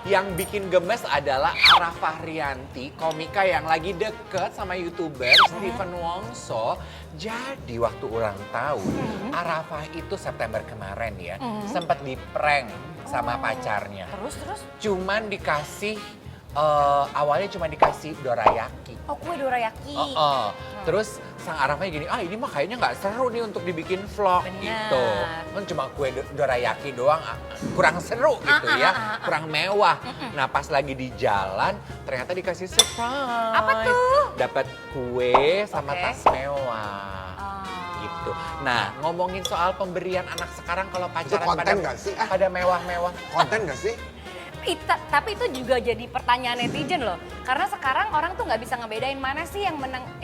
Yang bikin gemes adalah Arafah Rianti, komika yang lagi deket sama YouTuber Stephen Wongso. Jadi waktu ulang tahun, Arafah itu September kemarin ya, sempat di-prank sama pacarnya. Terus? Cuman dikasih, awalnya cuma dikasih dorayaki. Oh, kue dorayaki. Terus sang Arafahnya gini, ini mah kayaknya nggak seru nih untuk dibikin vlog gitu. Kan cuma kue dorayaki doang, kurang seru gitu ya, kurang mewah. Nah pas lagi di jalan, ternyata dikasih surprise. Apa tuh? Dapat kue sama tas mewah. Gitu. Nah ngomongin soal pemberian anak sekarang kalau pacaran konten nggak sih? pada mewah-mewah. Konten gak sih? Tapi itu juga jadi pertanyaan netizen loh. Karena sekarang orang tuh nggak bisa ngebedain mana sih yang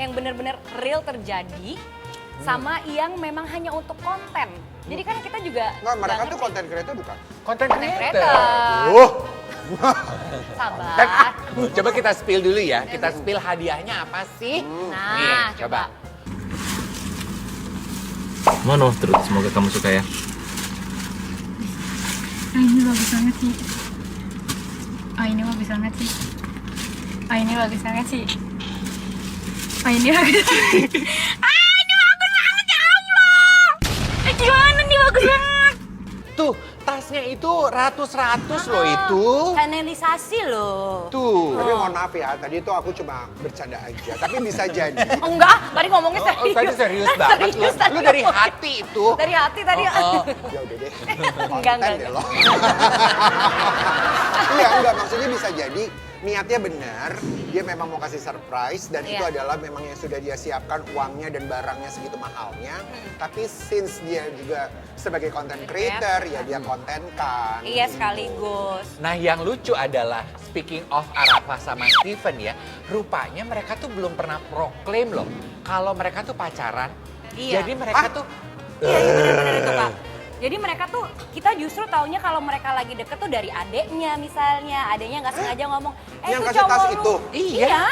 benar-benar real terjadi sama yang memang hanya untuk konten. Jadi kan kita juga Nggak, mereka ngerti. tuh konten creator bukan? Konten creator. creator. Sabar. Coba kita spill dulu ya. Kita spill hadiahnya apa sih? Nah, Nih, coba. Mono terus, semoga kamu suka ya. Ini bagus banget sih. Ini bagus banget sih. Ini bagus banget sih. Ini bagus banget. Ini bagus banget ya Allah. Gimana nih bagus banget. Tuh, tasnya itu ratus-ratus loh itu. Kanalisasi loh. Tuh. Tapi mohon maaf ya, tadi itu aku cuma bercanda aja. Tapi bisa jadi. Enggak, tadi ngomongnya serius. Tadi serius banget. Serius tadi. Lu dari hati itu. Dari hati tadi. Ya udah deh. Enggak. Konten deh lo. Iya, enggak. Maksudnya bisa jadi niatnya benar. Dia memang mau kasih surprise. Dan itu adalah memang yang sudah dia siapkan uangnya dan barangnya segitu mahalnya. Tapi since dia juga sebagai content creator, ya dia kontenkan. Iya gitu. sekaligus. Nah yang lucu adalah, speaking of Arafah sama Steven ya, rupanya mereka tuh belum pernah proklaim loh kalau mereka tuh pacaran. Iya. Jadi mereka tuh Iya benar-benar itu Kak. Jadi mereka tuh, kita justru taunya kalau mereka lagi deket tuh dari adeknya misalnya. Adeknya nggak sengaja ngomong, Yang itu kasih tas cowok lu. itu? Iya.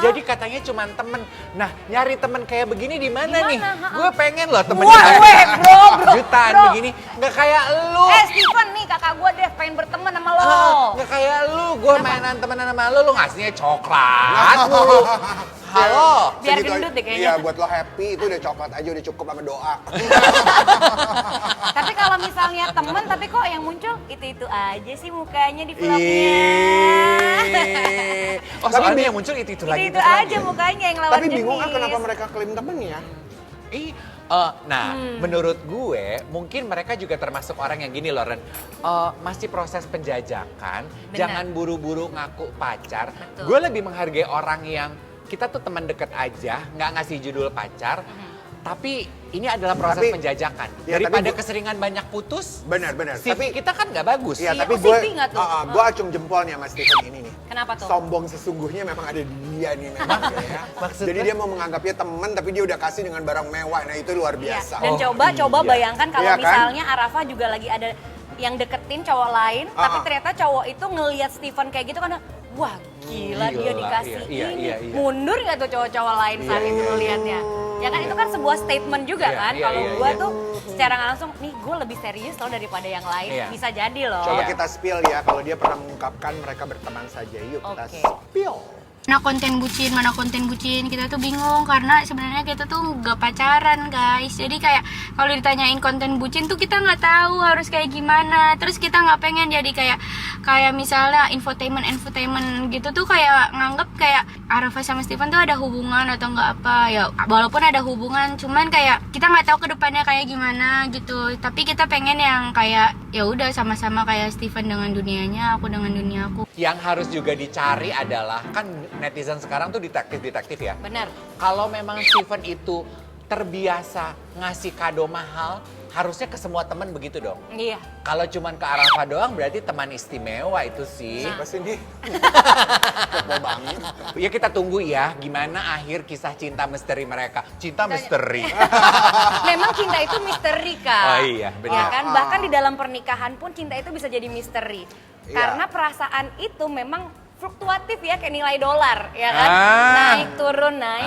Jadi katanya cuma temen. Nah nyari temen kayak begini di mana nih? Gue pengen loh temen Wah, kayak bro. jutaan begini. Nggak kayak lu. Steven nih kakak gue deh pengen berteman sama lo. Nggak kayak lu. Gue mainan temenan sama lu ngasihnya coklat mulu. Halo. Biar Segitu gendut aja. deh kayaknya. Iya, buat lo happy itu udah coklat aja udah cukup sama doa. Tapi kalau misalnya temen, tapi kok yang muncul itu aja sih mukanya di vlognya. Oh soalnya yang muncul itu lagi. Itu aja mukanya yang lawan Tapi bingung jenis. kenapa mereka klaim temen ya? Menurut gue mungkin mereka juga termasuk orang yang gini loh Ren. Masih proses penjajakan, jangan buru-buru ngaku pacar. Betul. Gue lebih menghargai orang yang kita tuh teman deket aja, nggak ngasih judul pacar. Tapi ini adalah proses penjajakan. Ya, Daripada tapi keseringan banyak putus, Benar-benar. CV kita kan nggak bagus. Iya, Iya, tapi kok gue CV nggak tuh? gue acung jempol nih sama Steven ini nih. Kenapa tuh? Sombong sesungguhnya memang ada di dia nih memang ya. Maksudnya? Jadi dia mau menganggapnya teman tapi dia udah kasih dengan barang mewah. Nah, itu luar Iya. biasa. Dan coba bayangkan kalau Iya kan? misalnya Arafah juga lagi ada yang deketin cowok lain, tapi ternyata cowok itu ngelihat Steven kayak gitu kan, wah gila dia dikasih iya, ini. iya. Mundur nggak tuh cowok-cowok lain saat itu ngelihatnya? Ya kan itu kan sebuah statement juga Iya, kan. iya, Kalau iya, gue iya. tuh secara nggak langsung, nih gue lebih serius loh daripada yang lain. Iya. Bisa jadi loh. Coba Iya. kita spill ya kalau dia pernah mengungkapkan mereka berteman saja. Yuk kita Oke. spill. Mana konten bucin, kita tuh bingung karena sebenarnya kita tuh nggak pacaran guys. Jadi kayak kalau ditanyain konten bucin tuh kita nggak tahu harus kayak gimana. Terus kita nggak pengen jadi kayak misalnya infotainment gitu tuh kayak nganggep kayak Arafah sama Steven tuh ada hubungan atau nggak apa ya. Walaupun ada hubungan, cuman kayak kita nggak tahu kedepannya kayak gimana gitu. Tapi kita pengen yang kayak ya udah sama-sama kayak Steven dengan dunianya, aku dengan duniaku. Yang harus juga dicari adalah, kan netizen sekarang tuh detektif ya. Benar. Kalau memang Steven itu terbiasa ngasih kado mahal, harusnya ke semua teman begitu dong. Iya. Kalau cuman ke Arafah doang berarti teman istimewa itu sih. Apa sih ini? Mau banget. Ya kita tunggu ya gimana akhir kisah cinta misteri mereka. Cinta misteri. Memang cinta itu misteri Kak. Oh iya, benar. Ya kan? Bahkan di dalam pernikahan pun cinta itu bisa jadi misteri. Iya. Karena perasaan itu memang fluktuatif ya kayak nilai dolar ya kan. Ah. Naik turun. Nah,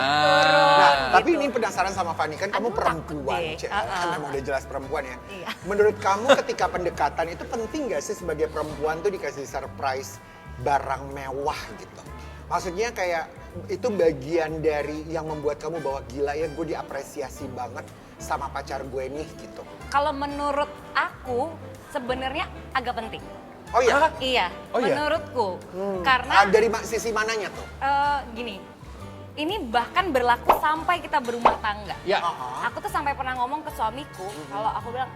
tapi gitu. ini penasaran sama Fanny, kan kamu Aduh, takut perempuan, deh. kan memang udah jelas perempuan ya. Iya. Menurut kamu ketika pendekatan itu penting gak sih sebagai perempuan tuh dikasih surprise barang mewah gitu? Maksudnya kayak itu bagian dari yang membuat kamu bahwa gila ya gue diapresiasi banget sama pacar gue nih gitu. Kalau menurut aku sebenarnya agak penting. Oh iya? Hah? Iya, Oh iya? menurutku. Karena Dari sisi mananya tuh? gini, ini bahkan berlaku sampai kita berumah tangga. Ya. Aku tuh sampai pernah ngomong ke suamiku, kalau aku bilang,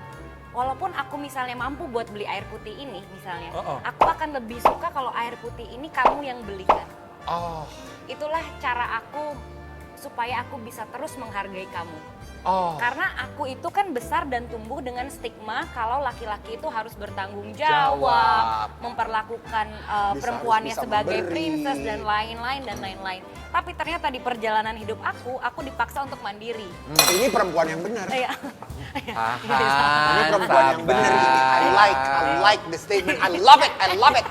walaupun aku misalnya mampu buat beli air putih ini misalnya, aku akan lebih suka kalau air putih ini kamu yang belikan. Oh. Itulah cara aku supaya aku bisa terus menghargai kamu. Oh. Karena aku itu kan besar dan tumbuh dengan stigma kalau laki-laki itu harus bertanggung jawab, memperlakukan perempuannya bisa sebagai memberi. princess dan lain-lain. Tapi ternyata di perjalanan hidup aku dipaksa untuk mandiri. Ini perempuan yang benar. Iya. Ini perempuan yang benar ini. I like the statement. I love it.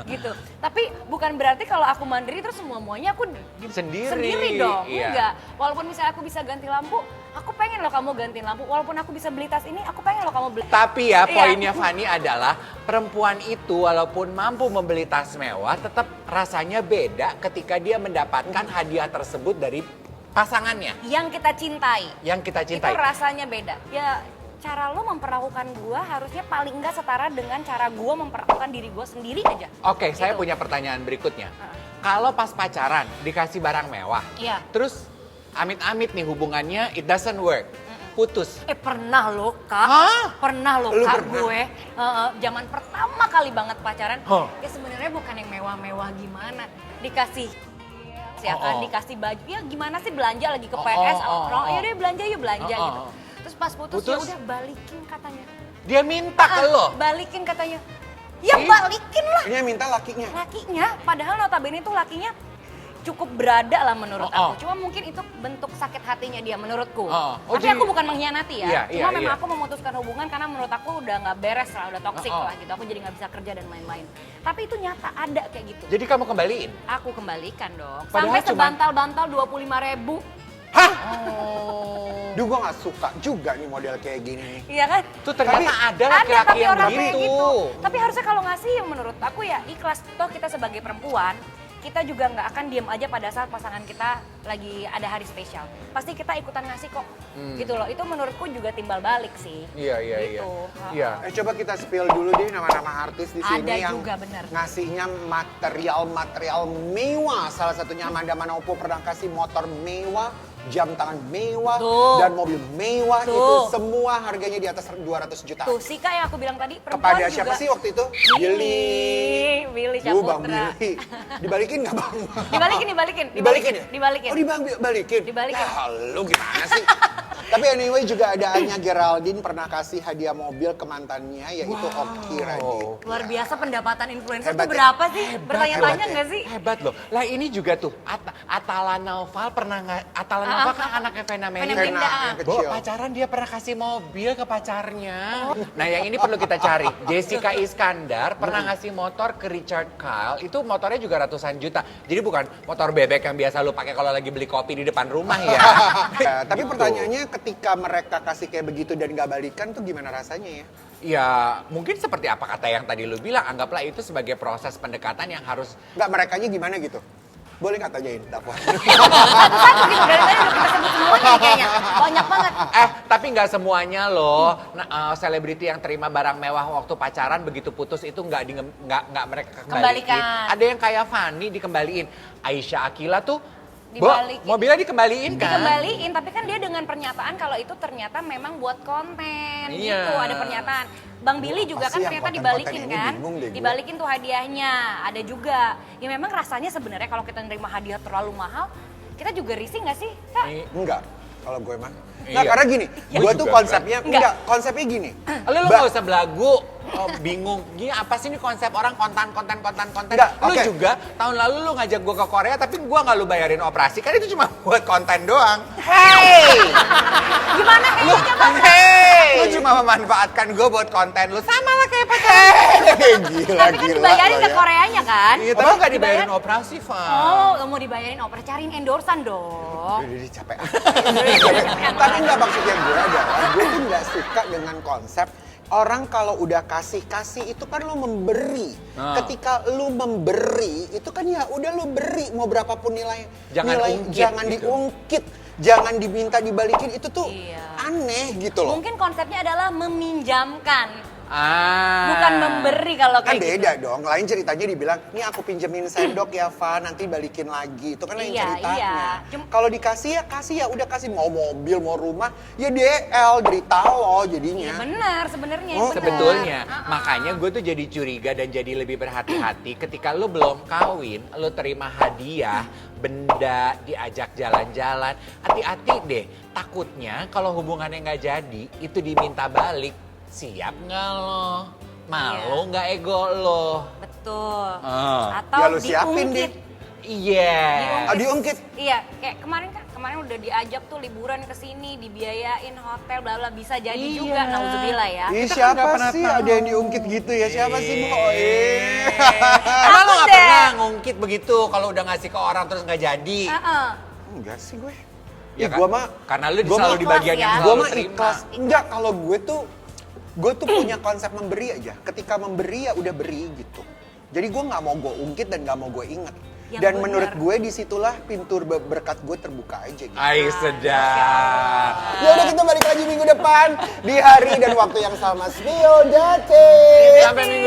Gitu. Tapi bukan berarti kalau aku mandiri terus semuanya aku Sendiri. dong. Iya. Enggak. Walaupun misalnya aku bisa ganti lampu, aku pengen loh kamu gantiin lampu. Walaupun aku bisa beli tas ini, aku pengen loh kamu beli. Tapi ya Iya. poinnya Fanny adalah perempuan itu walaupun mampu membeli tas mewah tetap rasanya beda ketika dia mendapatkan hadiah tersebut dari pasangannya Yang kita cintai. yang kita Itu cintai. rasanya beda. Ya cara lo memperlakukan gua harusnya paling enggak setara dengan cara gua memperlakukan diri gua sendiri aja. Oke, saya Gitu. punya pertanyaan berikutnya. Kalau pas pacaran dikasih barang mewah, Iya. terus amit-amit nih hubungannya it doesn't work, putus. Pernah lo Kak, Hah? pernah lo Lu Kak pernah? gue zaman pertama kali banget pacaran. Huh. Ya sebenarnya bukan yang mewah-mewah gimana, dikasih ya kan, dikasih baju. Ya gimana sih belanja lagi ke PS, orang ya udah belanja yuk belanja gitu. Terus pas putus, ya udah balikin katanya. Dia minta ke lo. Balikin katanya. Ya balikin lah Ini yang minta lakinya. lakinya, padahal notabene itu lakinya cukup berada lah menurut aku. Cuma mungkin itu bentuk sakit hatinya dia menurutku. Tapi jadi- aku bukan mengkhianati ya. Iya, Cuma memang iya. aku memutuskan hubungan karena menurut aku udah nggak beres lah, udah toksik lah gitu. Aku jadi nggak bisa kerja dan lain-lain. Tapi itu nyata ada kayak gitu. Jadi kamu kembaliin? Aku kembalikan dong. Padahal Sampai cuman- sebantal-bantal 25.000. Duh gue gak suka juga nih model kayak gini nih. Iya kan? Tuh ternyata ada Ada laki-laki tapi yang orang kayak begitu. gitu. Tapi harusnya kalau ngasih yang menurut aku ya ikhlas. Toh kita sebagai perempuan, kita juga nggak akan diam aja pada saat pasangan kita lagi ada hari spesial. Pasti kita ikutan ngasih kok. Gitu loh. Itu menurutku juga timbal balik sih. Iya, iya, iya. Gitu. Iya. Coba kita spill dulu deh nama-nama artis di sini Ada yang juga, bener. ngasihnya material mewah. Salah satunya Amanda Manopo pernah kasih motor mewah, jam tangan mewah, Tuh. dan mobil mewah. Tuh. Itu semua harganya di atas 200 juta. Tuh Sika yang aku bilang tadi perempuan Kepada juga. siapa sih waktu itu? Billy Bang Saputra. Billy. Dibalikin nggak Bang? Dibalikin. Dibalikin ya? Dibalikin. Oh dibalikin? Dibalikin. Ya, lu gimana sih? Tapi anyway juga ada Anya Geraldine pernah kasih hadiah mobil ke mantannya yaitu Oki Radit. Luar biasa pendapatan influencer Hebat tuh ya? berapa sih? Hebat, Bertanya-tanya hebat ya? nggak sih? Hebat loh. Lah ini juga tuh Atala Naufal pernah nggak? Atala Naufal kan anaknya Vena Vena Melinda. Melinda. yang kecil. Bawa pacaran dia pernah kasih mobil ke pacarnya. Nah yang ini perlu kita cari. Jessica Iskandar pernah ngasih motor ke Richard Kyle. Itu motornya juga ratusan juta. Jadi bukan motor bebek yang biasa lu pakai kalau lagi beli kopi di depan rumah ya. Ya, tapi Gitu. pertanyaannya ketika mereka kasih kayak begitu dan nggak balikan tuh gimana rasanya ya? Ya mungkin seperti apa kata yang tadi lu bilang. Anggaplah itu sebagai proses pendekatan yang harus. Nggak merekanya gimana gitu? Boleh nggak tanyain? Dapat. Satu-satu gitu dari tadi udah kita sebut semuanya nih kayaknya. Banyak banget. Tapi nggak semuanya loh. Nah, selebriti yang terima barang mewah waktu pacaran begitu putus itu nggak mereka kembaliin. Kembalikan. Ada yang kayak Fanny dikembaliin. Aisyah Akila tuh Dibalikin. mobilnya dikembaliin kan? Dikembaliin, tapi kan dia dengan pernyataan kalau itu ternyata memang buat konten Iya. gitu, ada pernyataan. Bang Billy juga Apa kan sih yang ternyata konten-konten dibalikin ini? kan, Bingung deh gue. dibalikin tuh hadiahnya, ada juga. Ya memang rasanya sebenarnya kalau kita nerima hadiah terlalu mahal, kita juga risih nggak sih? Kak? Enggak, kalau gue mah. Iya. Nggak, karena gini, Gue gue juga tuh konsepnya, Enggak. konsepnya gini. Lu nggak usah belagu. bingung. Gini apa sih ini konsep orang konten. Enggak, Lu oke. juga tahun lalu lu ngajak gue ke Korea tapi gue nggak lu bayarin operasi. Kan itu cuma buat konten doang. Hey! Gimana Lu, kayaknya lu cuma memanfaatkan gue buat konten lu. Sama lah kayak pacar. Gila, Tapi kan dibayarin lo ke ya. Koreanya kan? Iya, tapi nggak dibayarin operasi, Van. Oh, nggak mau dibayarin oper, cariin endorsan dong. Udah capek. Tapi nggak maksudnya gue adalah gue tuh nggak suka dengan konsep orang kalau udah kasih itu kan lo memberi. Ketika lo memberi itu kan ya udah lo beri mau berapapun nilai. Jangan ungkit jangan gitu. diungkit, jangan diminta dibalikin itu tuh Iya. aneh gitu loh. Mungkin konsepnya adalah meminjamkan. Ah. Bukan memberi kalau Kan kayak beda gitu. dong, lain ceritanya dibilang, nih aku pinjemin sendok ya Van, nanti balikin lagi. Itu kan lain Iya, ceritanya. iya. Kalau dikasih ya udah kasih. Mau mobil, mau rumah, ya DL, derita lo jadinya. Iya benar sebenarnya. Oh, benar. Sebetulnya, makanya gue tuh jadi curiga dan jadi lebih berhati-hati ketika lu belum kawin, lu terima hadiah, benda, diajak jalan-jalan. Hati-hati deh, takutnya kalau hubungannya nggak jadi, itu diminta balik. Siap nggak lo? Malu nggak ego lo? Betul. Ah. Atau Ya lu siapin, diungkit. Iya. Diungkit. Iya, kayak kemarin udah diajak tuh liburan ke sini, dibiayain hotel, bla bla bisa jadi Iya. juga. Nauzubillah ya. Ih, Kita kan siapa nggak pernah sih tahu. ada yang diungkit gitu ya? Siapa sih Bo? Emang lo nggak deh. pernah ngungkit begitu kalau udah ngasih ke orang terus nggak jadi? Heeh. Enggak sih gue. Ya Ih, gua mah karena lu gua selalu mah di bagian ikhlas yang ya. gue selalu mah terima. ikhlas. Enggak, kalau gue tuh punya konsep memberi aja. Ketika memberi ya udah beri gitu. Jadi gue nggak mau gue ungkit dan nggak mau gue inget. Yang Dan bener. menurut gue disitulah pintu berkat gue terbuka aja gitu. Ay, sedap. Ya udah kita balik lagi minggu depan di hari dan waktu yang sama. Spio Date. Sampai minggu